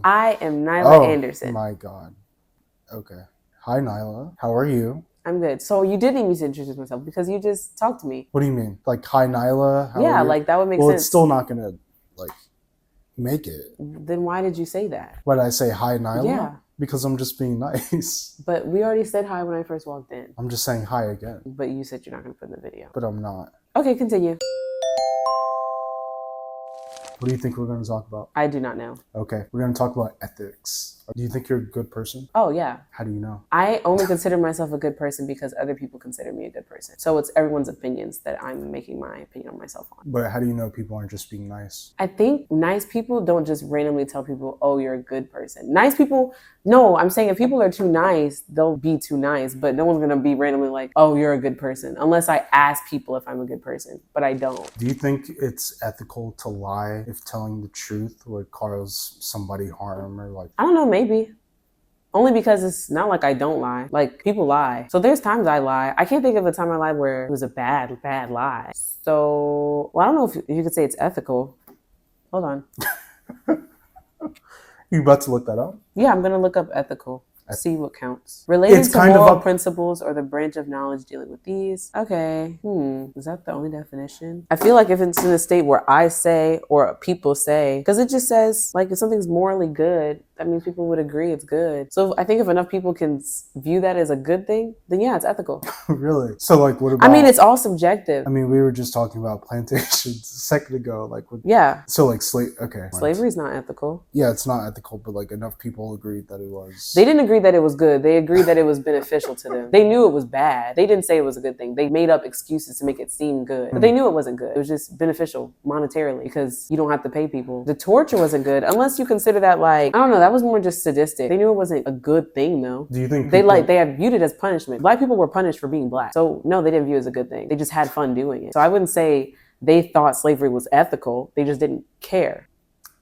I am Nyla Anderson. Oh my God. Okay. Hi, Nyla. How are you? I'm good. So you did need me to introduce myself because you just talked to me. What do you mean? Like, hi, Nyla. How Yeah, are you? like that would make Well, sense. it's still not gonna like make it. Then why did you say that? Why did I say hi, Nyla? Yeah. Because I'm just being nice. But we already said hi when I first walked in. I'm just saying hi again. But you said you're not going to put in the video. But I'm not. Okay, continue. What do you think we're going to talk about? I do not know. Okay, we're going to talk about ethics. Do you think you're a good person? Oh, yeah. How do you know? I only consider myself a good person because other people consider me a good person. So it's everyone's opinions that I'm making my opinion on myself on. But how do you know people aren't just being nice? I think nice people don't just randomly tell people, oh, you're a good person. Nice people, no, I'm saying if people are too nice, they'll be too nice. But no one's going to be randomly like, oh, you're a good person. Unless I ask people if I'm a good person. But I don't. Do you think it's ethical to lie if telling the truth would cause somebody harm or like? I don't know, maybe. Only because it's not like I don't lie. Like, people lie. So there's times I lie. I can't think of a time I lied where it was a bad lie. So, well, I don't know if you could say it's ethical. Hold on. You about to look that up? Yeah, I'm going to look up ethical. See what counts. Related to moral principles or the branch of knowledge dealing with these. Okay. Is that the only definition? I feel like if it's in a state where I say or people say, because it just says like if something's morally good, that means people would agree it's good. So I think if enough people can view that as a good thing, then yeah, it's ethical. Really? So like what about? I mean, it's all subjective. I mean, we were just talking about plantations a second ago. Like yeah. So like slavery's not ethical. Yeah, it's not ethical, but like enough people agreed that it was. They didn't agree that it was good. They agreed that it was beneficial to them. They knew it was bad. They didn't say it was a good thing. They made up excuses to make it seem good. But they knew it wasn't good. It was just beneficial monetarily because you don't have to pay people. The torture wasn't good unless you consider that like, I don't know, that was more just sadistic. They knew it wasn't a good thing though. Do you think they had viewed it as punishment? Black people were punished for being black. So no, they didn't view it as a good thing. They just had fun doing it. So I wouldn't say they thought slavery was ethical. They just didn't care.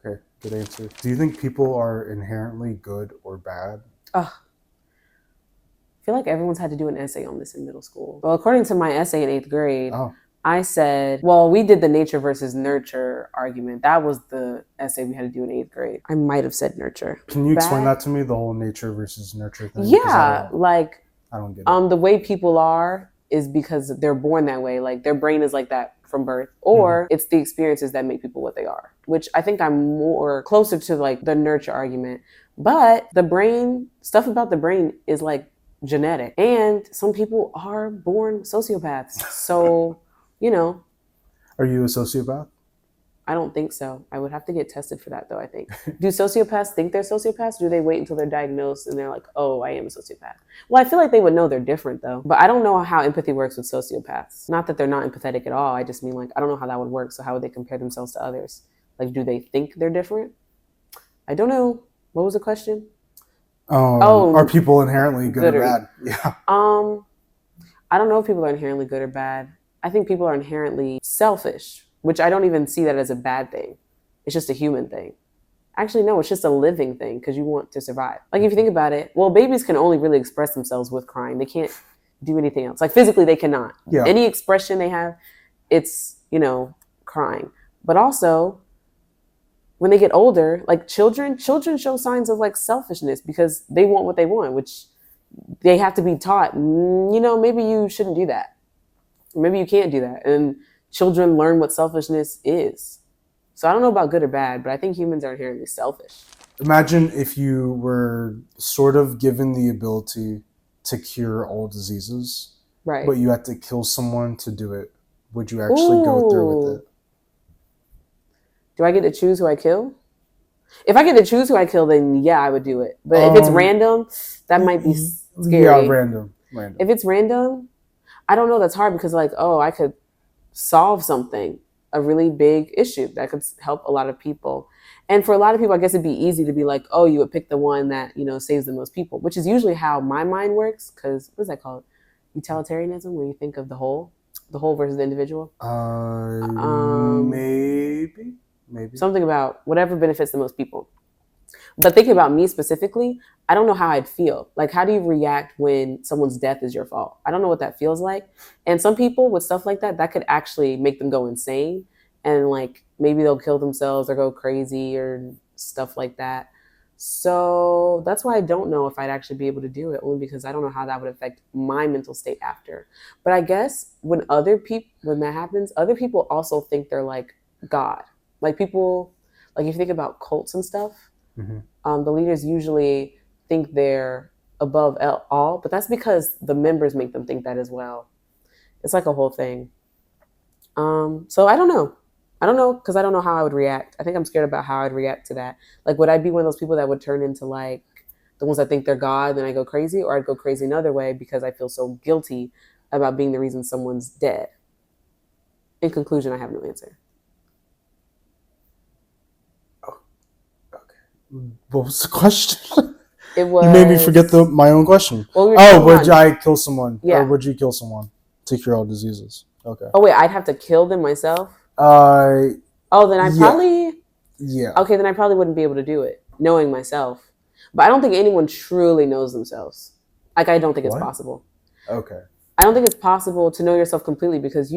Okay, good answer. Do you think people are inherently good or bad? I feel like everyone's had to do an essay on this in middle school. Well, according to my essay in 8th grade, I said, well, we did the nature versus nurture argument. That was the essay we had to do in 8th grade. I might have said nurture. Can you explain that to me, the whole nature versus nurture thing? Yeah, like I don't get it. The way people are is because they're born that way. Like their brain is like that from birth, or it's the experiences that make people what they are, which I think I'm more closer to like the nurture argument. But the brain, stuff about the brain is like genetic, and some people are born sociopaths. So, you know. Are you a sociopath? I don't think so. I would have to get tested for that though, I think. Do sociopaths think they're sociopaths? Do they wait until they're diagnosed and they're like, oh, I am a sociopath? Well, I feel like they would know they're different though. But I don't know how empathy works with sociopaths. Not that they're not empathetic at all. I just mean like, I don't know how that would work. So how would they compare themselves to others? Like, do they think they're different? I don't know. What was the question? Are people inherently good or bad? Yeah. I don't know if people are inherently good or bad. I think people are inherently selfish, which I don't even see that as a bad thing. It's just a human thing. Actually, no, it's just a living thing because you want to survive. Like if you think about it, well, babies can only really express themselves with crying. They can't do anything else. Like physically, they cannot. Yeah. Any expression they have, it's, crying. But also, when they get older, like children show signs of like selfishness because they want what they want, which they have to be taught, maybe you shouldn't do that. Maybe you can't do that. And children learn what selfishness is. So I don't know about good or bad, but I think humans are inherently selfish. Imagine if you were sort of given the ability to cure all diseases, right? But you had to kill someone to do it. Would you actually go through with it? Do I get to choose who I kill? If I get to choose who I kill, then yeah, I would do it. But if it's random, that might be scary. Yeah, random. If it's random, I don't know. That's hard because I could solve something, a really big issue that could help a lot of people. And for a lot of people, I guess it'd be easy to be like, oh, you would pick the one that, saves the most people, which is usually how my mind works. Because what is that called? Utilitarianism, where you think of the whole versus the individual. Maybe. Something about whatever benefits the most people. But thinking about me specifically, I don't know how I'd feel. Like, how do you react when someone's death is your fault? I don't know what that feels like. And some people with stuff like that could actually make them go insane. And like, maybe they'll kill themselves or go crazy or stuff like that. So that's why I don't know if I'd actually be able to do it, only because I don't know how that would affect my mental state after. But I guess when that happens, other people also think they're like God. Like people, like if you think about cults and stuff, the leaders usually think they're above all, but that's because the members make them think that as well. It's like a whole thing. So I don't know. I don't know because I don't know how I would react. I think I'm scared about how I'd react to that. Like, would I be one of those people that would turn into like the ones that think they're God, then I go crazy, or I'd go crazy another way because I feel so guilty about being the reason someone's dead? In conclusion, I have no answer. Oh, okay. What was the question? It was. You made me forget my own question. Well, would I kill someone? Yeah. Or would you kill someone to cure all diseases? Okay. Oh wait, I'd have to kill them myself? Then I probably... Yeah. Okay, then I probably wouldn't be able to do it, knowing myself. But I don't think anyone truly knows themselves. Like, I don't think it's possible. Okay. I don't think it's possible to know yourself completely because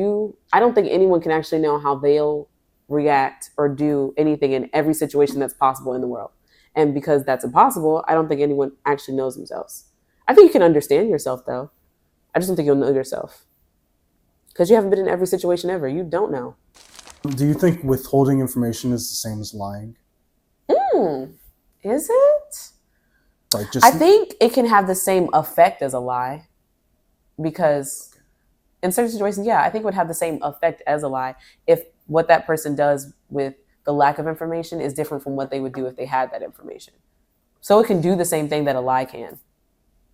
I don't think anyone can actually know how they'll react or do anything in every situation that's possible in the world. And because that's impossible, I don't think anyone actually knows themselves. I think you can understand yourself, though. I just don't think you'll know yourself. Because you haven't been in every situation ever. You don't know. Do you think withholding information is the same as lying? Is it? I think it can have the same effect as a lie. Because in certain situations, yeah, I think it would have the same effect as a lie if what that person does with the lack of information is different from what they would do if they had that information. So it can do the same thing that a lie can,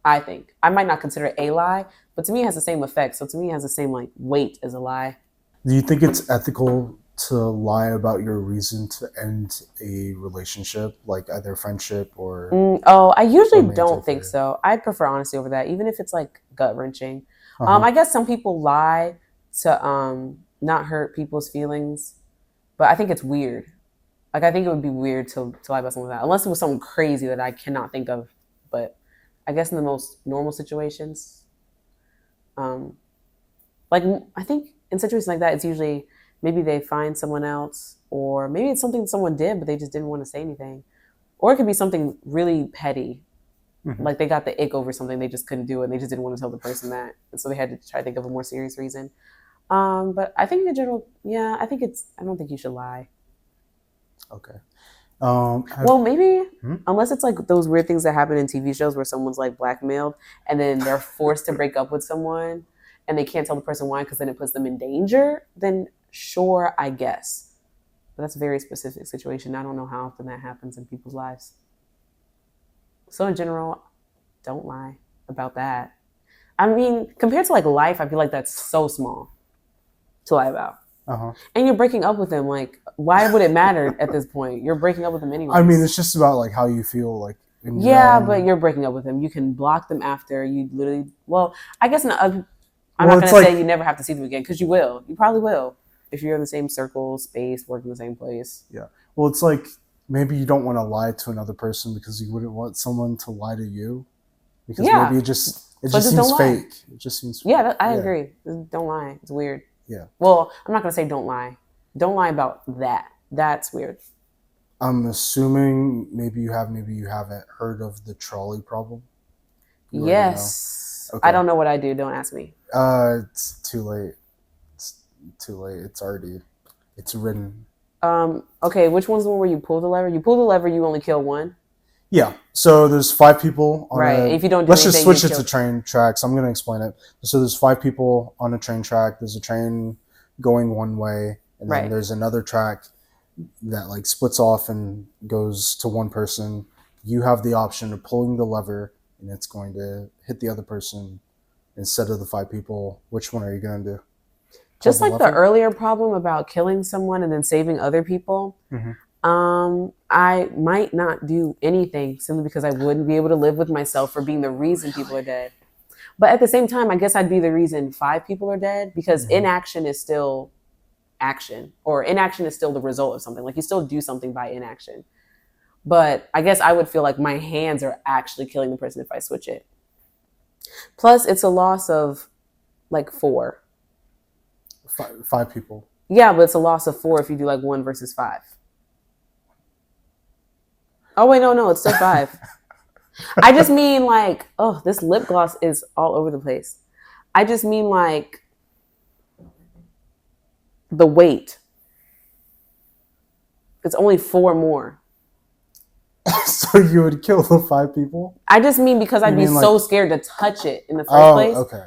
I think. I might not consider it a lie, but to me it has the same effect. So to me it has the same like weight as a lie. Do you think it's ethical to lie about your reason to end a relationship, like either friendship or... I usually don't think so. I prefer honesty over that, even if it's like gut-wrenching. I guess some people lie to not hurt people's feelings, but I think it's weird. Like, I think it would be weird to lie about something like that, unless it was something crazy that I cannot think of. But I guess in the most normal situations, like, I think in situations like that, it's usually maybe they find someone else, or maybe it's something someone did, but they just didn't want to say anything. Or it could be something really petty. Like they got the ick over something, they just couldn't do it, and they just didn't want to tell the person that. And so they had to try to think of a more serious reason. But I think in general, yeah, I don't think you should lie. Okay. Well, maybe, unless it's like those weird things that happen in TV shows where someone's like blackmailed and then they're forced to break up with someone and they can't tell the person why because then it puts them in danger, then sure, I guess. But that's a very specific situation. I don't know how often that happens in people's lives. So in general, don't lie about that. I mean, compared to like life, I feel like that's so small to lie about. And you're breaking up with them. Like, why would it matter at this point? You're breaking up with them anyway. I mean, it's just about like how you feel. Like, but you're breaking up with them. You can block them after. You literally. Well, I guess I'm not gonna say you never have to see them again because you will. You probably will if you're in the same circle, space, work in the same place. Yeah. Well, it's like maybe you don't want to lie to another person because you wouldn't want someone to lie to you. Because maybe it just seems fake. It just seems fake. Yeah, I agree. Don't lie. It's weird. Yeah. Well, I'm not going to say don't lie. Don't lie about that. That's weird. I'm assuming maybe you haven't heard of the trolley problem. Yes. Okay. I don't know what I do. Don't ask me. It's too late. It's too late. It's written. Okay, which one's the one where you pull the lever? You pull the lever, you only kill one? Yeah. So there's 5 people on If you don't do let's just switch it to train tracks. I'm going to explain it. So there's 5 people on a train track. There's a train going one way, and then there's another track that like splits off and goes to one person. You have the option of pulling the lever, and it's going to hit the other person instead of the 5 people. Which one are you going to do? Just like the earlier problem about killing someone and then saving other people, I might not do anything simply because I wouldn't be able to live with myself for being the reason people are dead. But at the same time, I guess I'd be the reason 5 people are dead because inaction is still action, or inaction is still the result of something. Like you still do something by inaction. But I guess I would feel like my hands are actually killing the person if I switch it. Plus, it's a loss of like 4. 5 people. Yeah, but it's a loss of 4 if you do like 1 versus 5. Oh wait, no, it's still 5. I just mean like, oh, this lip gloss is all over the place. I just mean like the weight. It's only 4 more. So you would kill the 5 people? I just mean because I'd be so scared to touch it in the first place. Okay.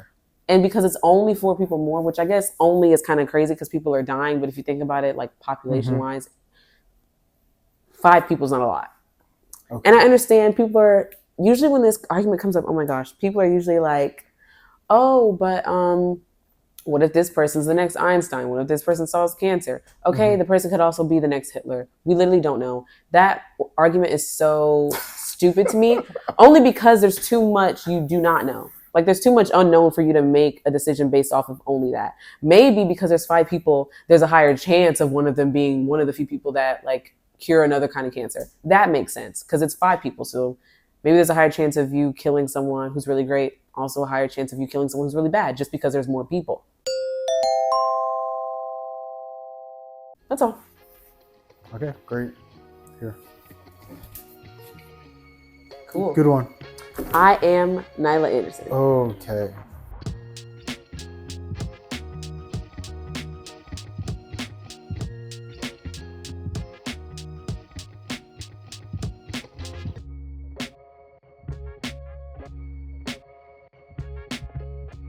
And because it's only 4 people more, which I guess only is kind of crazy because people are dying. But if you think about it, like population-wise, 5 people's not a lot. Okay. And I understand people are usually when this argument comes up, oh my gosh, people are usually like, oh, but what if this person's the next Einstein? What if this person solves cancer? Okay, the person could also be the next Hitler. We literally don't know. That argument is so stupid to me, only because there's too much you do not know. Like there's too much unknown for you to make a decision based off of only that. Maybe because there's 5 people, there's a higher chance of one of them being one of the few people that like cure another kind of cancer. That makes sense because it's 5 people. So maybe there's a higher chance of you killing someone who's really great. Also a higher chance of you killing someone who's really bad just because there's more people. That's all. Okay, great. Here. Cool. Good one. I am Nyla Anderson. Okay.